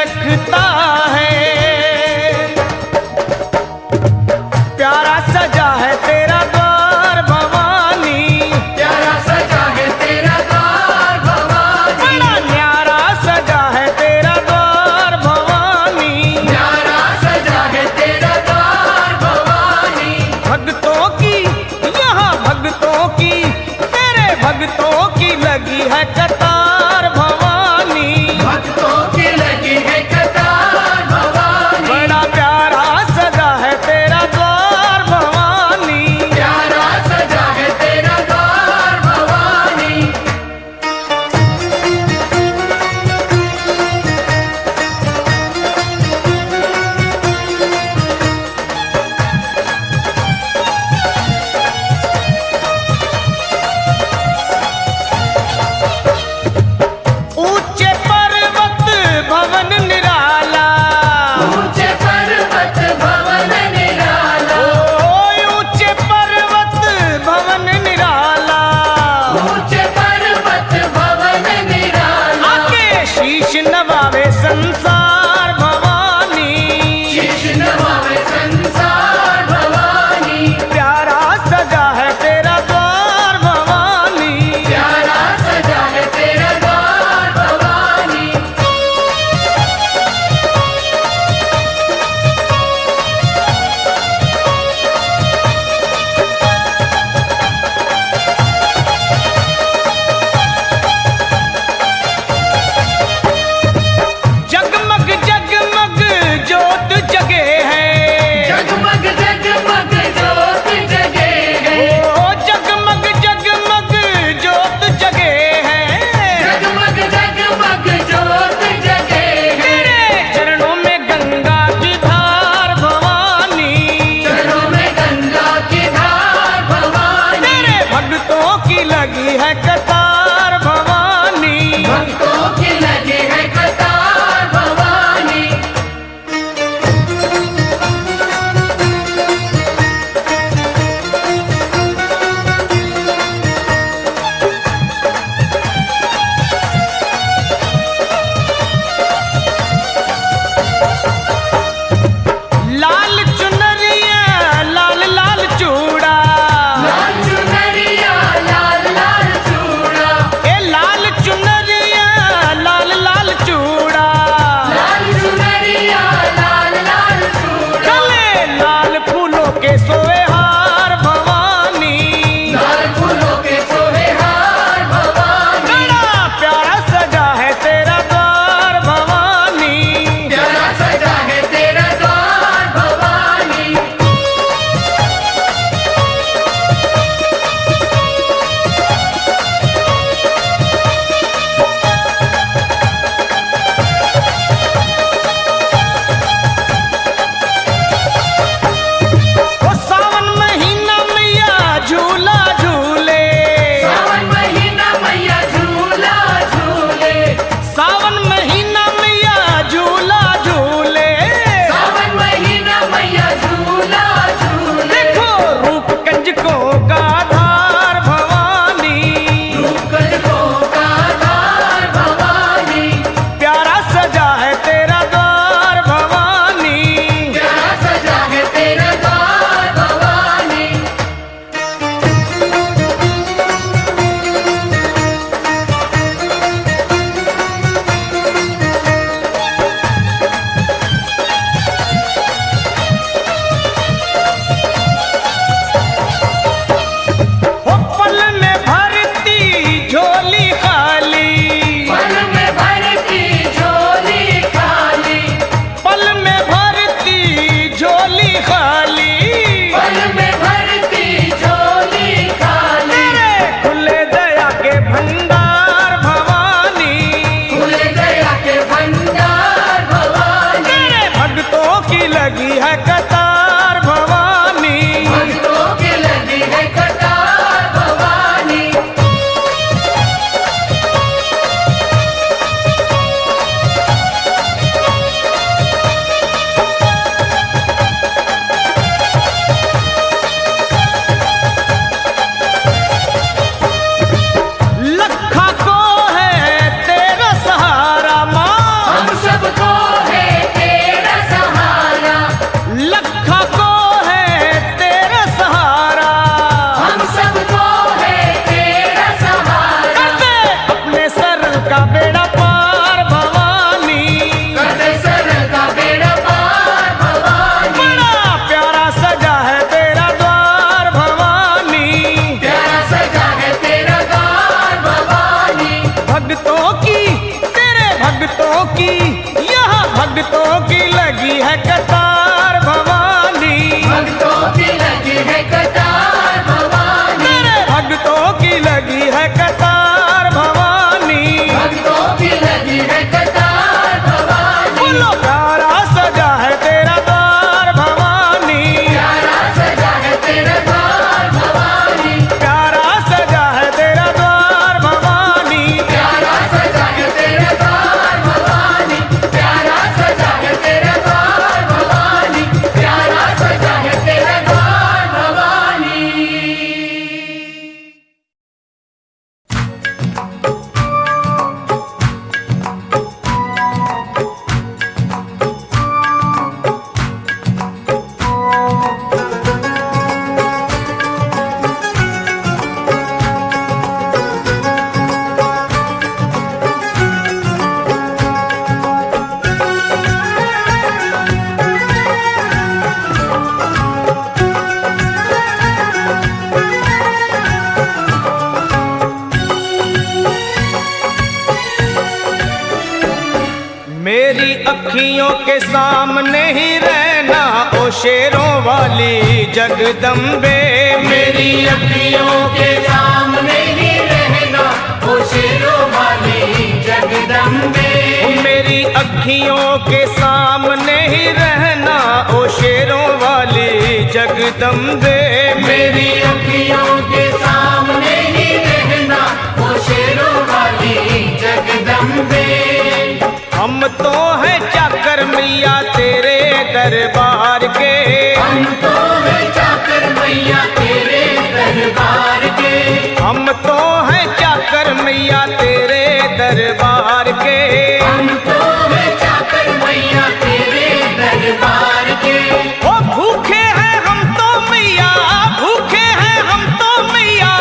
रखता है। प्यारा सजा है तेरा द्वार भवानी, प्यारा सजा है तेरा द्वार भवानी, बड़ा न्यारा सजा है तेरा द्वार भवानी, प्यारा सजा है तेरा द्वार भवानी। भक्तों की यहाँ भक्तों की, तेरे भक्तों की लगी है कतार भवानी, भक्तों की लगी है कतार भवानी, बड़ा प्यारा सजा है तेरा द्वार भवानी। प्यारा सजा है तेरा द्वार भवानी। ऊंचे पर्वत भवन निराला, ऊंचे पर्वत भवन निराला, ऊंचे पर्वत भवन निराला, ऊंचे पर्वत भवन निराला, आके शीश नवावे संसार भवानी, शीश नवावे संसार भवानी, प्यारा सजा है तेरा द्वार भवानी। प्यारा सजा है तेरा द्वार भवानी। भक्तों की लगी है कतार भवानी, भक्तों की लगी है कतार भवानी, तेरे भक्तों की लगी है कतार भवानी, भक्तों की लगी है कतार भवानी। बोलो प्यारा सजा है तेरा द्वार भवानी, प्यारा सजा है तेरा द्वार भवानी, प्यारा सजा है तेरा द्वार भवानी, प्यारा सजा है तेरा द्वार भवानी, प्यारा सजा है तेरा द्वार भवानी, प्यारा सजा है तेरा द्वार भवानी। मेरी अखियों के सामने ही रहना ओ शेरों वाली जगदम्बे, मेरी अखियों के सामने ही रहना ओ शेरों वाली जगदम्बे, मेरी अखियों के सामने ही रहना ओ शेरों वाली जगदम्बे, मेरी अखियों के सामने ही रहना ओ शेरों वाली जगदम्बे। हम तो हैं चाकर मैया तेरे दरबार के, हम तो हैं चाकर मैया तेरे दरबार के, हम तो हैं चाकर मैया तेरे दरबार के, हम तो हैं चाकर मैया तेरे दरबार के। ओ भूखे हैं हम तो मैया, भूखे हैं हम तो मैया,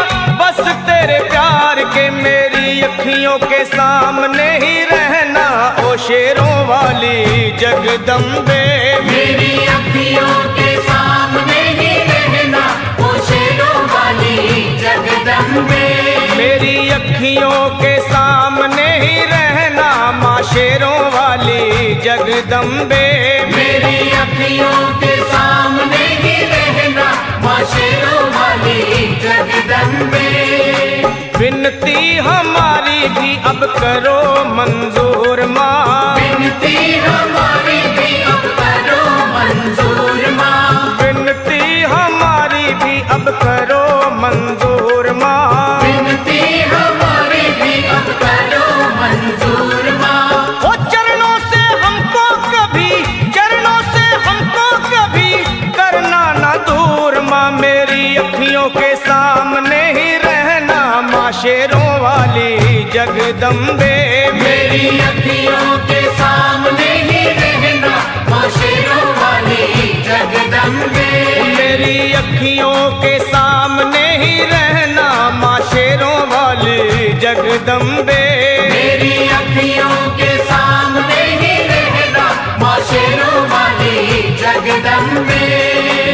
बस तेरे प्यार के। मेरी अखियों के सामने ही रहना ओ शेरों वाली जगदम्बे, मेरी अखियों के सामने ही रहना ओ शेरों वाली जगदम्बे, मेरी अखियों के सामने ही रहना माँ शेरों वाली जगदम्बे, मेरी अखियों के सामने ही रहना माँ शेरों वाली जगदम्बे। विनती हमारी भी अब करो मंजूर माँ, विनती हमारी भी अब करो मंजूर माँ, विनती हमारी भी अब करो मंजूर माँ, विनती हमारी भी अब करो मंजूर माँ। ओ चरणों से हमको कभी, चरणों से हमको कभी करना ना दूर माँ। मेरी अखियों के सामने ही रहना माँ शेरों वाली जगदम्बे, मेरी अखियों के सामने ही रहना माँ शेरों वाली जगदम्बे, मेरी अखियों के सामने ही रहना माँ शेरों वाली जगदम्बे, मेरी अखियों के सामने ही रहना माँ शेरों वाली जगदम्बे।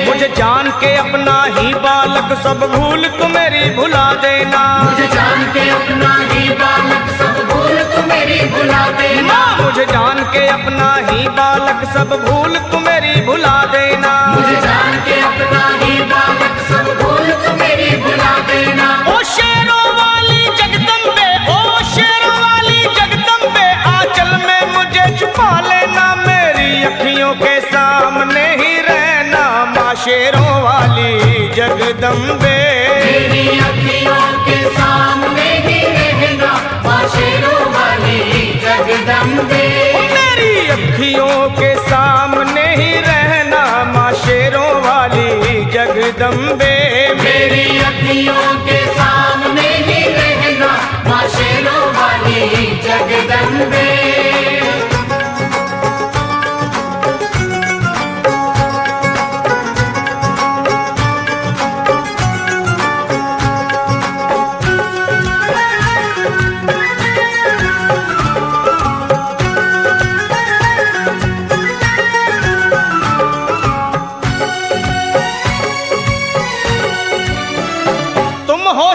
मुझे जान के अपना ही बालक सब भूल तू मेरी भुला देना, मुझे जान के अपना ही बालक सब भूल तू मेरी भुला देना, माँ मुझे जान के अपना ही बालक सब भूल तू मेरी भुला देना, मुझे जान के अपना ही बालक सब भूल तू मेरी भुला देना। ओ शेरों वाली जगदम्बे, ओ शेरों वाली जगदम्बे, आंचल में मुझे छुपा लेना। मेरी अखियों के सामने ही रहना माँ शेरों वाली जगदम्बे, मेरी अखियों के सामने ही रहना माँ शेरों वाली जगदम्बे, मेरी अखियों के सामने ही रहना माँ शेरों वाली जगदम्बे, मेरी अखियों के सामने ही रहना माँ शेरों वाली जगदम्बे।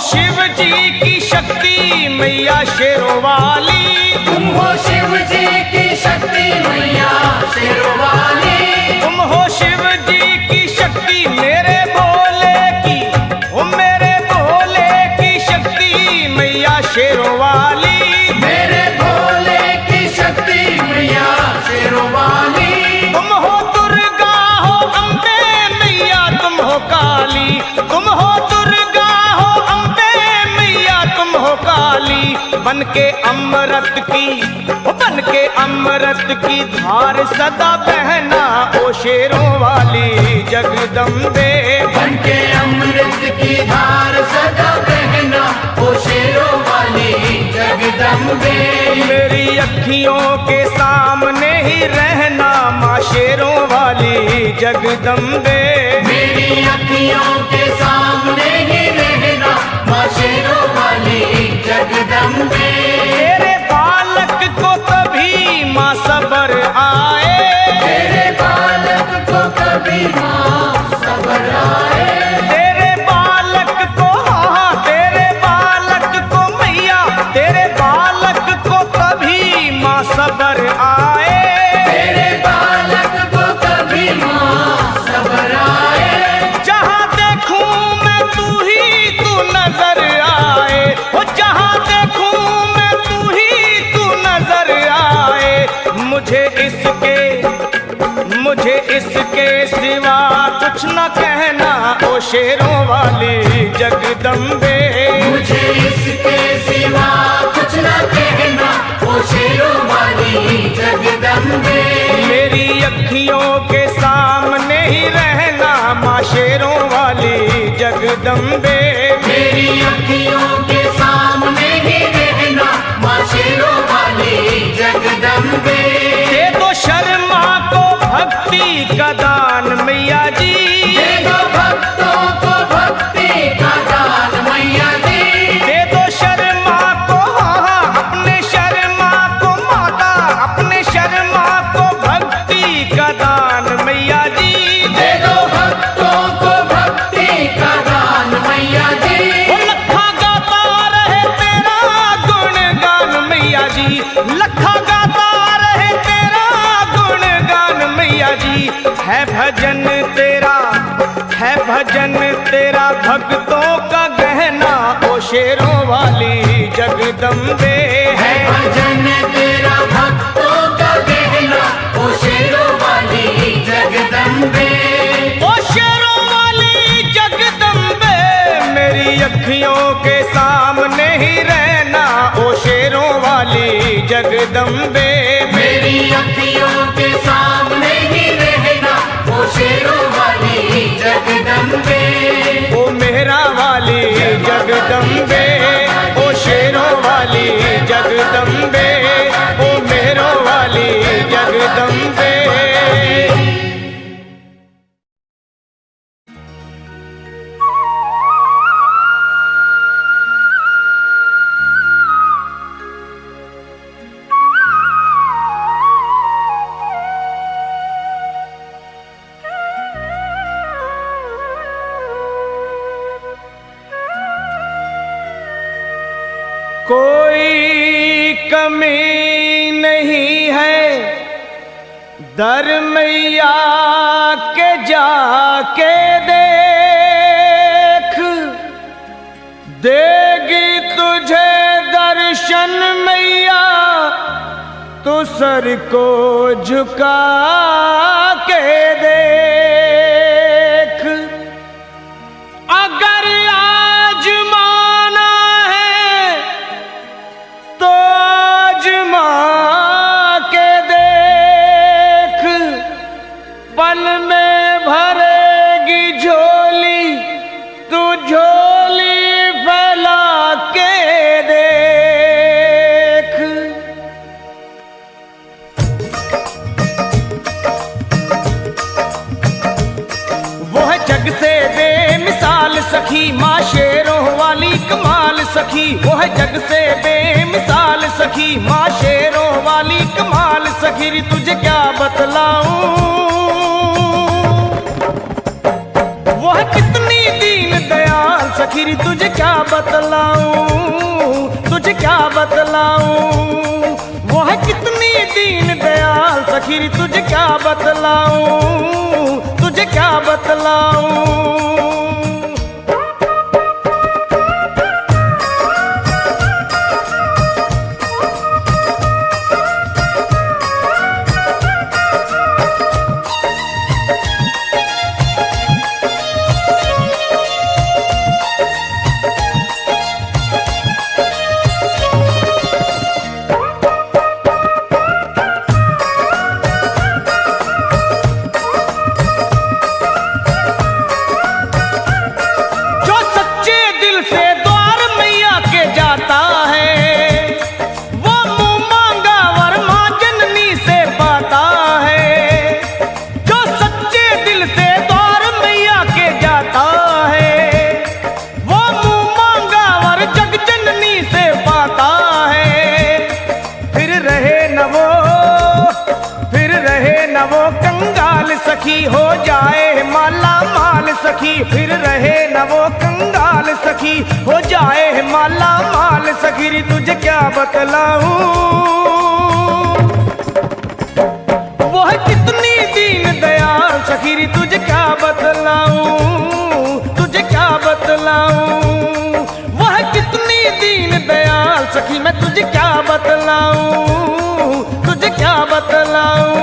शिव जी की शक्ति मैया शेरों वाली, तुम हो शिव जी की शक्ति मैया बन के अमृत की धार सदा बहना ओ शेरों वाली जगदम्बे। बन के अमृत की धार सदा बहना ओ शेरों वाली जगदम्बे। मेरी अखियों के सामने ही रहना माँ शेरों वाली जगदम्बे। मेरी अखियों के सामने ही रहना माँ शेरों वाली जगदम्बे। तेरे बालक को कभी माँ सबर आए, तेरे बालक को कभी माँ सबर आए। तेरे बालक को हाँ तेरे बालक को मैया, तेरे बालक को कभी माँ सबर आए। तेरे बालक को कभी माँ सबर आए। जहाँ देखूं मैं तू नजर आए, ओ जहाँ देखूं मैं तू नजर आए। मुझे इसके सिवा कुछ न कहना ओ शेरों वाली जगदम्बे। मुझे इसके सिवा कुछ न कहना ओ शेरों वाली जगदम्बे। मेरी अखियों के सामने ही रहना माँ शेरों वाली जगदम्बे। मेरी अखियों के सामने ही रहना माँ शेरों वाली जगदम्बे। दे दो शर्मा को भक्ति का दान मैया जी, दे दो भक्तों को भक्ति का दान मैया जी। दे दो शर्मा को हाँ अपने शर्मा को माता, अपने शर्मा को भक्ति का दान मैया जी। दे दो भक्तों को भक्ति का दान मैया जी। वो लखा गाता रहे तेरा गुणगान मैया जी, लखा गाता रहे तेरा गुणगान मैया जी। है भजन तेरा भक्तों का गहना ओ शेरों वाली जगदम्बे। है भजन तेरा भक्तों का गहना ओ शेरों वाली जगदम्बे। ओ शेरों वाली जगदम्बे। मेरी अखियों के सामने ही रहना ओ शेरों वाली जगदम्बे। मेरी अखियों के सामने ही रहना ओ शेरों वाली जगदम्बे। ओ मेहरा वाली जगदम्बे, ओ शेरों वाली जगदम्बे, ओ मेहरों वाली जगदम्बे। कोई कमी नहीं है दर मैया के जाके देख, देगी तुझे दर्शन मैया तो सर को झुका के देख। अगर आजमाना है तो आजमा के देख, पल में भरेगी झोली तू झोली फैला के देख। वो है जग से बेमिसाल सखी माँ शेरों वाली कमाल सखी। वो है जग से बेमिसाल सखी माँ शेरों वाली कमाल सखी। री तुझे क्या बतलाऊं, वो है कितनी दीन दयाल सखी। री तुझे क्या बतलाऊं, तुझे क्या बतलाऊं। वो है कितनी दीन दयाल सखी। री तुझे क्या बतलाऊं, तुझे क्या बतलाऊं। सखी हो जाए माला माल सखी, फिर रहे न वो कंगाल सखी। हो जाए माला माल सखी, रे तुझे क्या बतलाऊं, वो है कितनी दीन दयाल सखी, रे तुझे क्या बतलाऊं, तुझे क्या बतलाऊं। वो है कितनी दीन दयाल सखी, मैं तुझे क्या बतलाऊं, तुझे क्या बतलाऊं।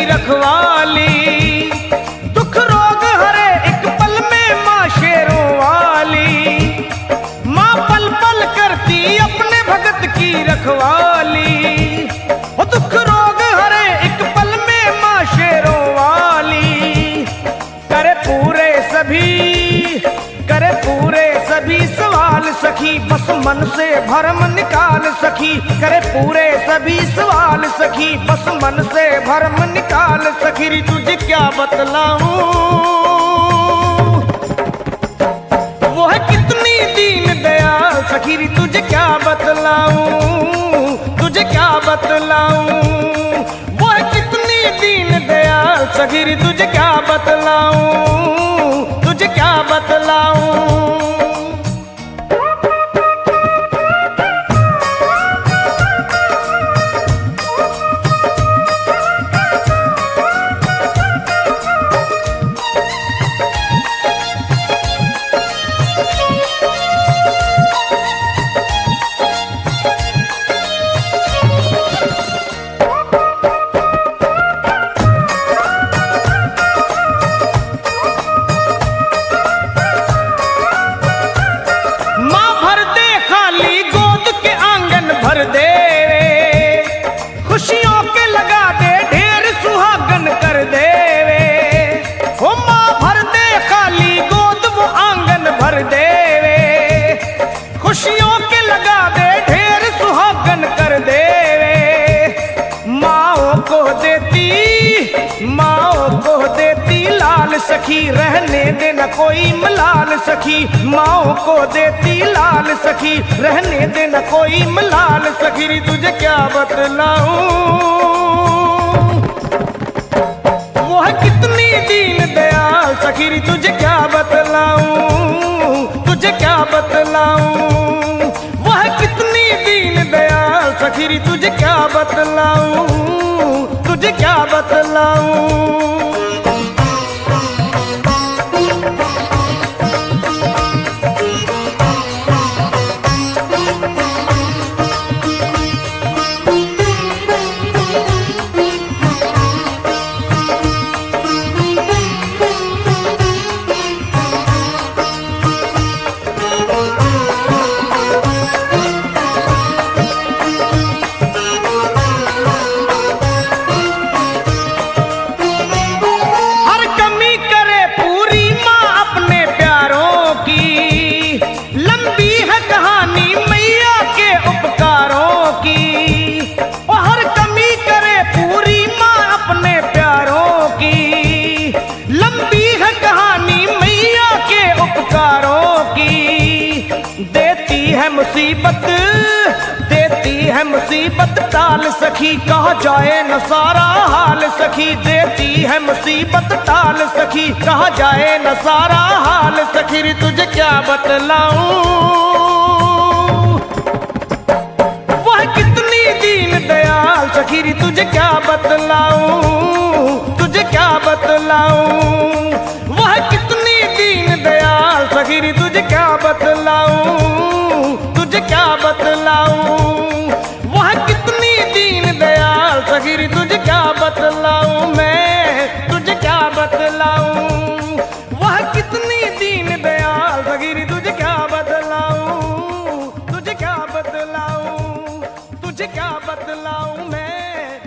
रखवाली दुख रोग हरे एक पल में माँ शेरों वाली। माँ पल पल करती अपने भगत की रखवाली, वो दुख रोग हरे एक पल में माँ शेरों वाली। करे पूरे सभी सवाल सखी, बस मन से भरम निकाल सखी। करे पूरे सभी सवाल सखी, बस मन से भरम निकाल सखी। रे तुझे क्या बतलाऊं, वो है कितनी दीन दयाल सखी। रे तुझे क्या बतलाऊं, तुझे क्या बतलाऊं। वो है कितनी दीन दयाल सखी। रे तुझे क्या बतलाऊं, तुझे क्या बतलाऊं। सखी रहने देना कोई मलाल सखी, माओ को देती लाल सखी। रहने देना कोई मलाल सखी। रे तुझे क्या बतलाऊं, वो है कितनी दीन दयाल सखी। रे तुझे क्या बतलाऊं, तुझे क्या बतलाऊं। वो है कितनी दीन दयाल सखी। रे तुझे क्या बतलाऊं, तुझे क्या बतलाऊं। देती है मुसीबत टाल सखी, कहा जाए न सारा हाल सखी। देती है मुसीबत टाल सखी, कहा जाए न सारा हाल सखी। रे तुझे क्या बतलाऊं, वह कितनी दीन दयाल सखी। रे तुझे क्या बतलाऊं, तुझे क्या बतलाऊं। वह कितनी दीन दयाल सखी। रे तुझे क्या बतलाऊं, तुझे क्या बतलाऊं। वह कितनी दीन दयाल सखी। रे तुझे क्या बतलाऊं, मैं तुझे क्या बतलाऊं। वह कितनी दीन दयाल सखी। रे तुझे क्या बतलाऊं, तुझे क्या बतलाऊं, तुझे क्या बतलाऊं मैं।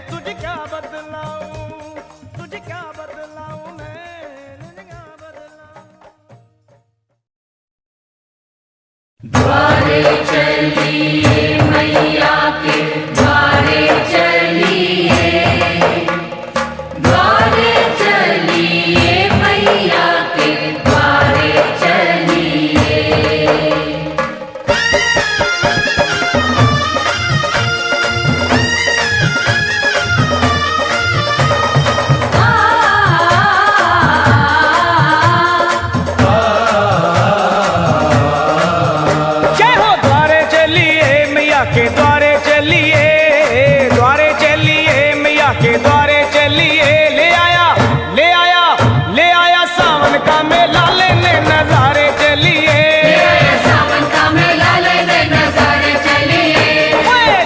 के द्वारे चलिए, द्वारे चलिए, मैया के द्वारे चलिए। ले आया, ले आया, ले आया सावन का मेला लेने नजारे चलिए। सावन का मेला लेने नजारे चलिए।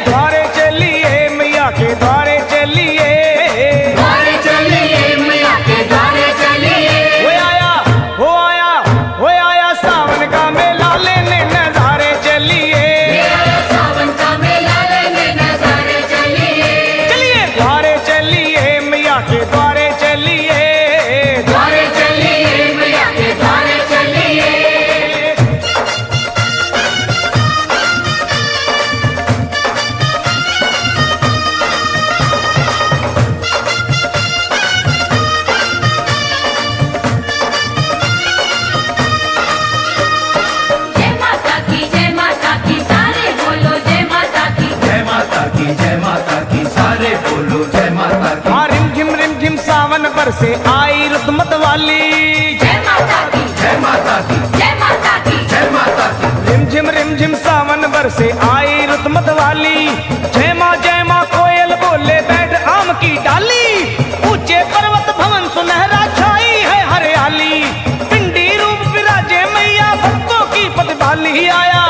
द्वारे चलिए, मैया के द्वारे चलिए। द्वारे चलिए, मैया के द्वारे चलिए। वो आया, वो आया, वो आया सावन का मेला लेने नजारे चलिए। सावन का मेला लेने नजारे चलिए। चलिए द्वारे चलिए, मैया के द्वारे चलिए। द्वारे चलिए, मैया के द्वारे चलिए। जय माता की, जय माता की, सारे बोलो जय माता की। जय माता की, जय माता की, सारे बोलो जय माता की। हाँ रिम झिम सावन बरसे आई रुतमत वाली। जय माता की, जय माता की, जय माता की। जय माता की। रिम झिम सावन बरसे आई रुतमत वाली। जय माँ कोयल बोले बैठ आम की डाली। ऊंचे पर्वत भवन सुनहरा छाई है हरियाली। पिंडी रूप विराजे मैया भक्तों की पतवाली। आया,